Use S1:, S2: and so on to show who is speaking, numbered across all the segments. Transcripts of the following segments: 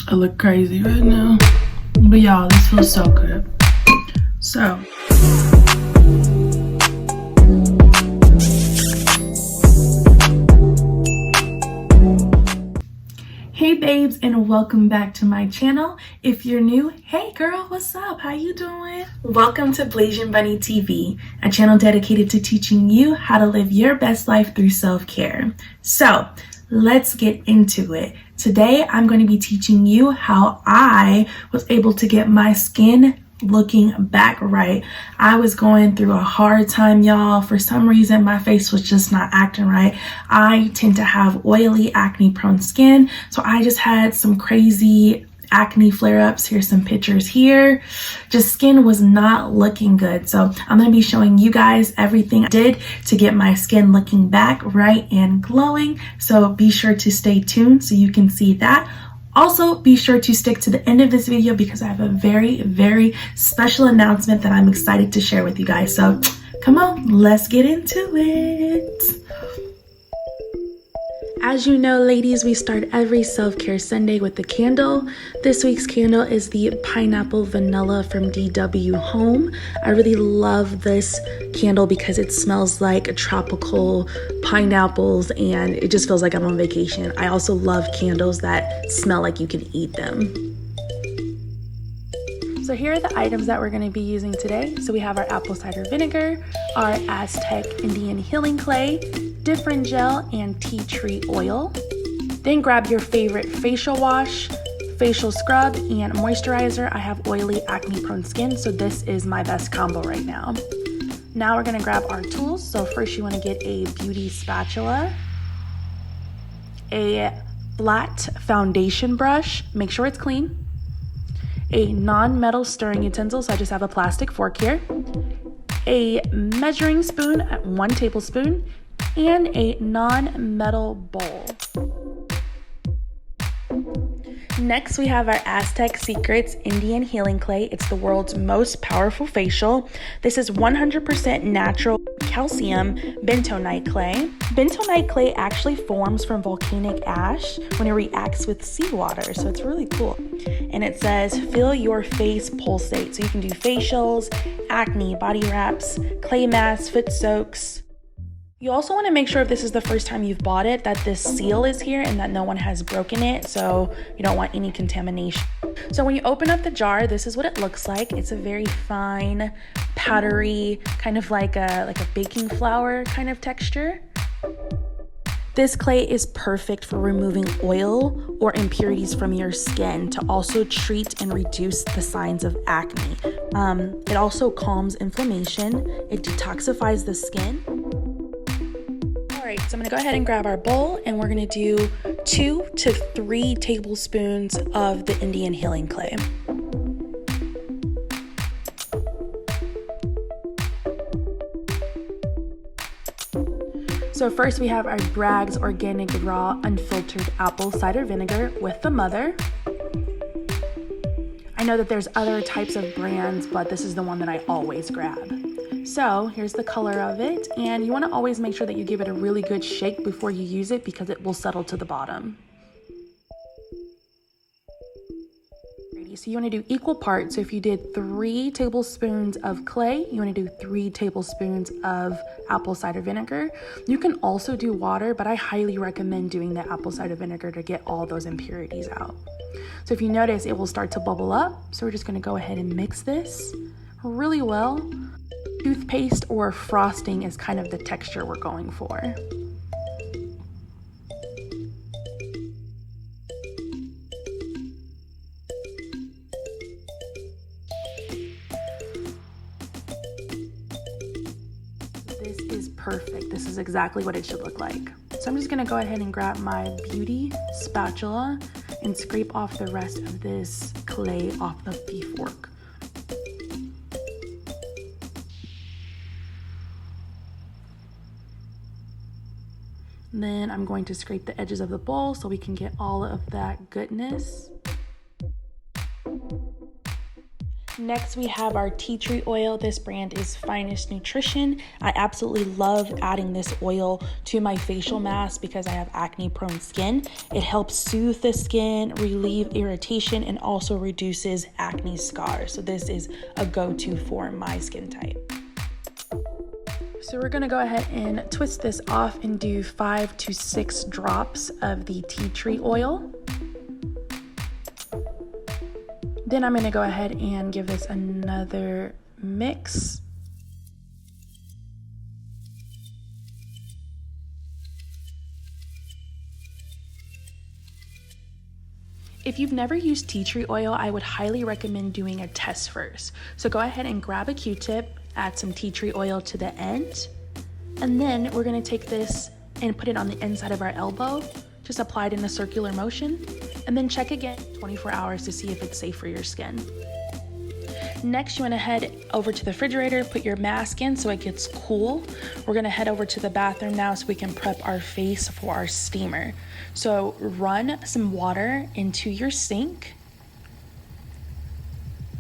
S1: I look crazy right now. But y'all, this feels so good. So. Hey babes, and welcome back to my channel. If you're new, hey girl, what's up? How you doing? Welcome to BlasianBunnyTV, a channel dedicated to teaching you how to live your best life through self-care. So let's get into it. Today, I'm going to be teaching you how I was able to get my skin looking back right. I was going through a hard time, y'all. For some reason, my face was just not acting right. I tend to have oily, acne-prone skin, so I just had some crazy acne flare-ups. Here's some pictures here. Just skin was not looking good. So I'm going to be showing you guys everything I did to get my skin looking back right and glowing. So be sure to stay tuned so you can see that. Also, be sure to stick to the end of this video because I have a very, very special announcement that I'm excited to share with you guys. So come on, let's get into it. As you know, ladies, we start every self-care Sunday with the candle. This week's candle is the Pineapple Vanilla from DW Home. I really love this candle because it smells like tropical pineapples and it just feels like I'm on vacation. I also love candles that smell like you can eat them. So here are the items that we're going to be using today. So we have our apple cider vinegar, our Aztec Indian healing clay, different gel, and tea tree oil. Then grab your favorite facial wash, facial scrub, and moisturizer. I have oily, acne-prone skin, so this is my best combo right now. Now we're going to grab our tools. So first you want to get a beauty spatula, a flat foundation brush, make sure it's clean, a non-metal stirring utensil, so I just have a plastic fork here, a measuring spoon at 1 tablespoon, and a non-metal bowl. Next, we have our Aztec Secrets Indian Healing Clay. It's the world's most powerful facial. This is 100% natural calcium bentonite clay. Bentonite clay actually forms from volcanic ash when it reacts with seawater, so it's really cool. And it says, feel your face pulsate. So you can do facials, acne, body wraps, clay masks, foot soaks. You also want to make sure if this is the first time you've bought it that this seal is here and that no one has broken it, so you don't want any contamination. So when you open up the jar, this is what it looks like. It's a very fine, powdery, kind of like a baking flour kind of texture. This clay is perfect for removing oil or impurities from your skin to also treat and reduce the signs of acne. It also calms inflammation. It detoxifies the skin. Alright, so I'm going to go ahead and grab our bowl and we're going to do 2 to 3 tablespoons of the Indian healing clay. So first we have our Bragg's Organic Raw Unfiltered Apple Cider Vinegar with the mother. I know that there's other types of brands, but this is the one that I always grab. So here's the color of it, and you want to always make sure that you give it a really good shake before you use it because it will settle to the bottom. So you want to do equal parts. So if you did 3 tablespoons of clay, you want to do 3 tablespoons of apple cider vinegar. You can also do water, but I highly recommend doing the apple cider vinegar to get all those impurities out. So if you notice, it will start to bubble up. So we're just going to go ahead and mix this really well. Toothpaste or frosting is kind of the texture we're going for. This is perfect. This is exactly what it should look like. So I'm just going to go ahead and grab my beauty spatula and scrape off the rest of this clay off of the fork. Then I'm going to scrape the edges of the bowl so we can get all of that goodness. Next, we have our tea tree oil. This brand is Finest Nutrition. I absolutely love adding this oil to my facial mask because I have acne prone skin. It helps soothe the skin, relieve irritation, and also reduces acne scars. So this is a go-to for my skin type. So we're gonna go ahead and twist this off and do 5 to 6 drops of the tea tree oil. Then I'm gonna go ahead and give this another mix. If you've never used tea tree oil, I would highly recommend doing a test first. So go ahead and grab a Q-tip, add some tea tree oil to the end, and then we're gonna take this and put it on the inside of our elbow. Just apply it in a circular motion, and then check again 24 hours to see if it's safe for your skin. Next, you wanna head over to the refrigerator, put your mask in so it gets cool. We're gonna head over to the bathroom now so we can prep our face for our steamer. So run some water into your sink.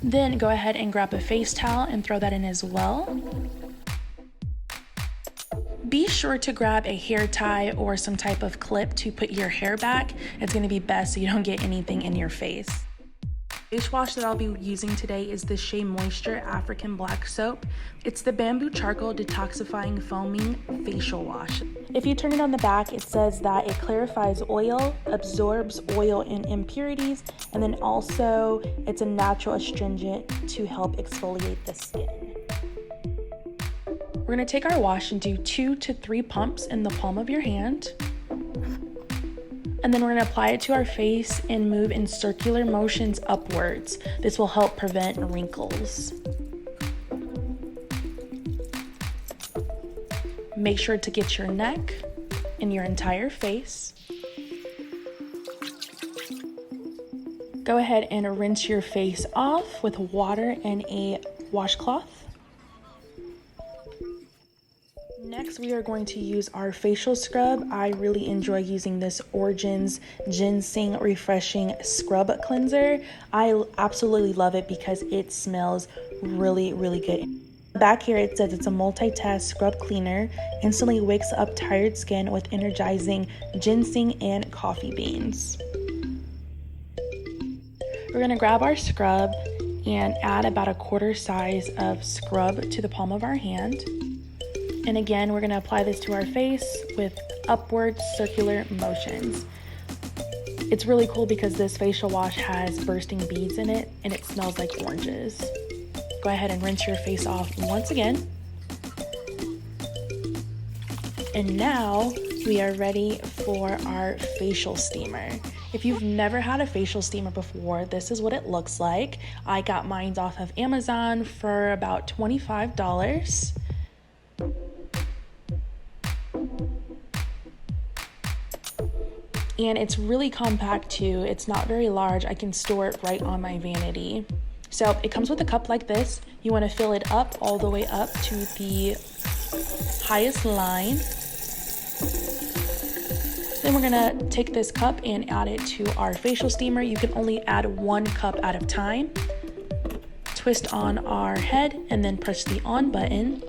S1: Then go ahead and grab a face towel and throw that in as well. Be sure to grab a hair tie or some type of clip to put your hair back. It's gonna be best so you don't get anything in your face. Face wash that I'll be using today is the Shea Moisture African Black Soap. It's the bamboo charcoal detoxifying foaming facial wash. If you turn it on the back, it says that it clarifies oil, absorbs oil and impurities, and then also it's a natural astringent to help exfoliate the skin. We're gonna take our wash and do 2 to 3 pumps in the palm of your hand. And then we're gonna apply it to our face and move in circular motions upwards. This will help prevent wrinkles. Make sure to get your neck and your entire face. Go ahead and rinse your face off with water and a washcloth. Next, we are going to use our facial scrub. I really enjoy using this Origins Ginseng Refreshing Scrub Cleanser. I absolutely love it because it smells really, really good. Back here it says it's a multi-task scrub cleaner, instantly wakes up tired skin with energizing ginseng and coffee beans. We're gonna grab our scrub and add about a quarter size of scrub to the palm of our hand. And again, we're gonna apply this to our face with upward circular motions. It's really cool because this facial wash has bursting beads in it and it smells like oranges. Go ahead and rinse your face off once again. And now we are ready for our facial steamer. If you've never had a facial steamer before, this is what it looks like. I got mine off of Amazon for about $25. And it's really compact too. It's not very large. I can store it right on my vanity. So it comes with a cup like this. You want to fill it up all the way up to the highest line. Then we're gonna take this cup and add it to our facial steamer. You can only add 1 cup at a time. Twist on our head and then press the on button.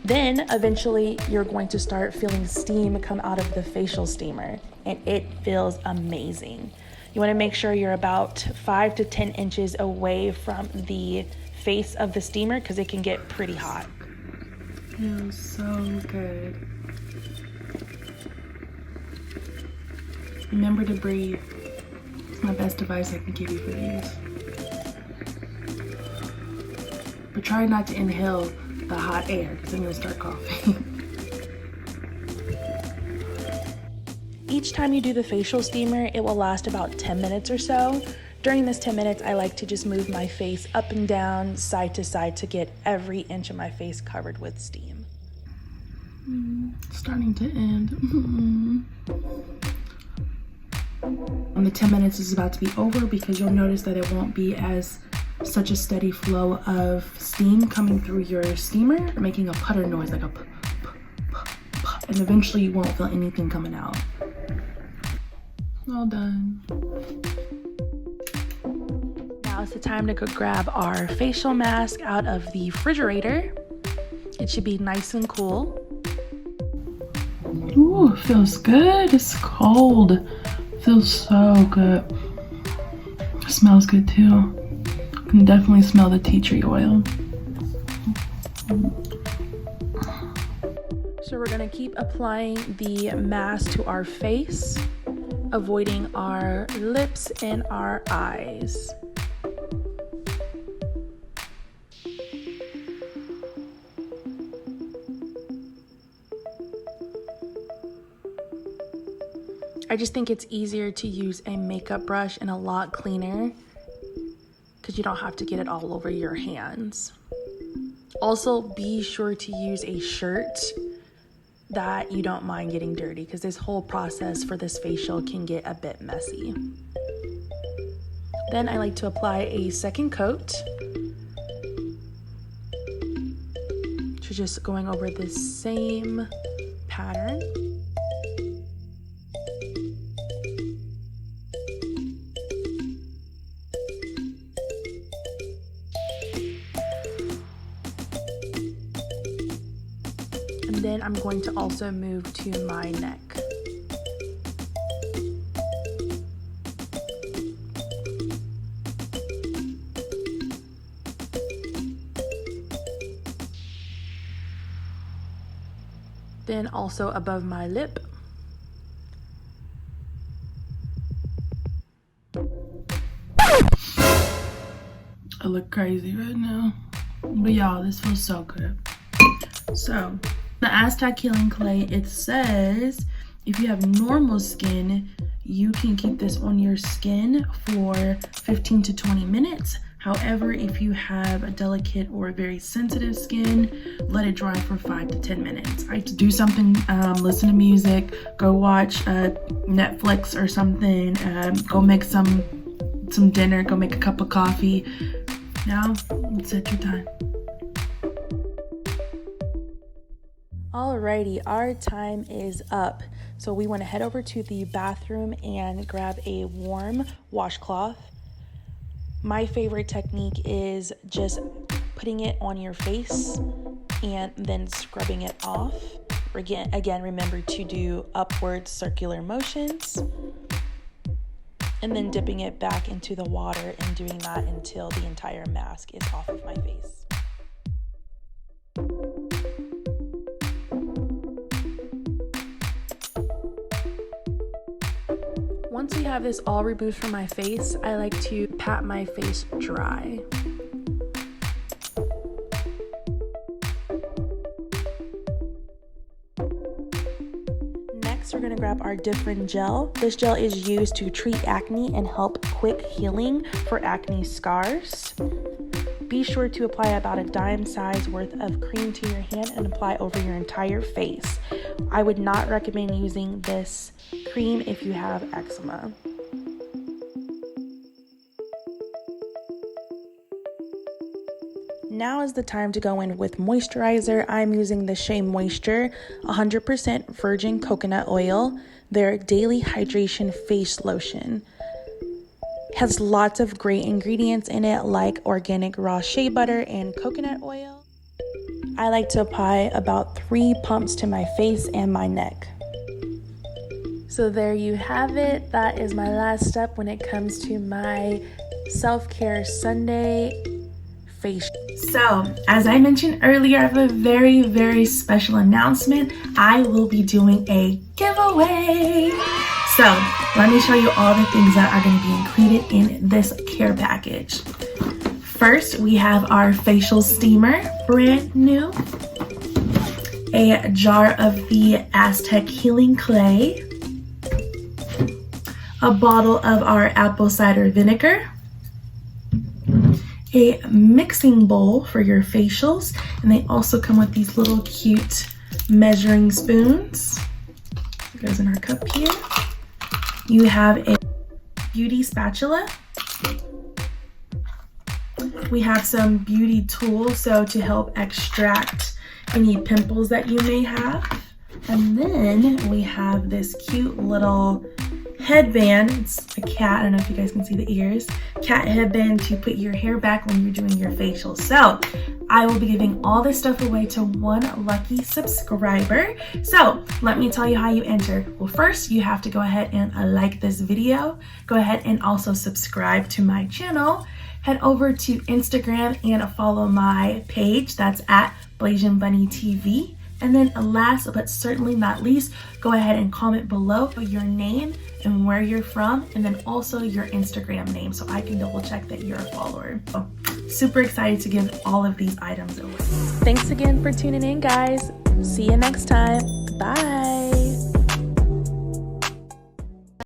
S1: Then eventually you're going to start feeling steam come out of the facial steamer, and it feels amazing. You want to make sure you're about 5 to 10 inches away from the face of the steamer because it can get pretty hot.
S2: Feels so good. Remember to breathe. It's my best advice I can give you for these. But try not to inhale the hot air because then you'll start coughing.
S1: Each time you do the facial steamer, it will last about 10 minutes or so. During this 10 minutes, I like to just move my face up and down, side to side to get every inch of my face covered with steam.
S2: Starting to end. And the 10 minutes is about to be over because you'll notice that it won't be as such a steady flow of steam coming through your steamer, making a putter noise, like a p, and eventually you won't feel anything coming out. All done.
S1: Now Now it's the time to go grab our facial mask out of the refrigerator. It should be nice and cool.
S2: Ooh, it feels good. It's cold. Feels so good. It smells good too. I can definitely smell the tea tree oil.
S1: So we're gonna keep applying the mask to our face, avoiding our lips and our eyes. I just think it's easier to use a makeup brush and a lot cleaner because you don't have to get it all over your hands. Also, be sure to use a shirt that you don't mind getting dirty because this whole process for this facial can get a bit messy. Then I like to apply a second coat. So just going over the same pattern. And then I'm going to also move to my neck. Then also above my lip.
S2: I look crazy right now. But y'all, this feels so good. So, the Aztec Healing Clay, it says if you have normal skin, you can keep this on your skin for 15 to 20 minutes. However, if you have a delicate or very sensitive skin, let it dry for 5 to 10 minutes. I do something, listen to music, go watch Netflix or something, go make some dinner, go make a cup of coffee. Now, set your time.
S1: Alrighty, our time is up. So we want to head over to the bathroom and grab a warm washcloth. My favorite technique is just putting it on your face and then scrubbing it off. Again, remember to do upward circular motions and then dipping it back into the water and doing that until the entire mask is off of my face. Once we have this all removed from my face, I like to pat my face dry. Next, we're going to grab our different gel. This gel is used to treat acne and help quick healing for acne scars. Be sure to apply about a dime size worth of cream to your hand and apply over your entire face. I would not recommend using this cream if you have eczema. Now is the time to go in with moisturizer. I'm using the Shea Moisture 100% virgin coconut oil, their daily hydration face lotion. Has lots of great ingredients in it like organic raw shea butter and coconut oil. I like to apply about 3 pumps to my face and my neck. So there you have it. That is my last step when it comes to my self-care Sunday facial.
S2: So, as I mentioned earlier, I have a very, very special announcement. I will be doing a giveaway. So, let me show you all the things that are going to be included in this care package. First, we have our facial steamer, brand new. A jar of the Aztec Healing Clay. A bottle of our apple cider vinegar. A mixing bowl for your facials. And they also come with these little cute measuring spoons. It goes in our cup here. You have a beauty spatula. We have some beauty tools, so to help extract any pimples that you may have. And then we have this cute little headband. It's a cat. I don't know if you guys can see the ears. Cat headband to put your hair back when you're doing your facial. So I will be giving all this stuff away to one lucky subscriber. So let me tell you how you enter. Well, first you have to go ahead and like this video. Go ahead and also subscribe to my channel. Head over to Instagram and follow my page. That's at BlasianBunnyTV. And then last but certainly not least, go ahead and comment below your name and where you're from, and then also your Instagram name so I can double check that you're a follower. So, super excited to give all of these items away.
S1: Thanks again for tuning in, guys. See you next time. Bye.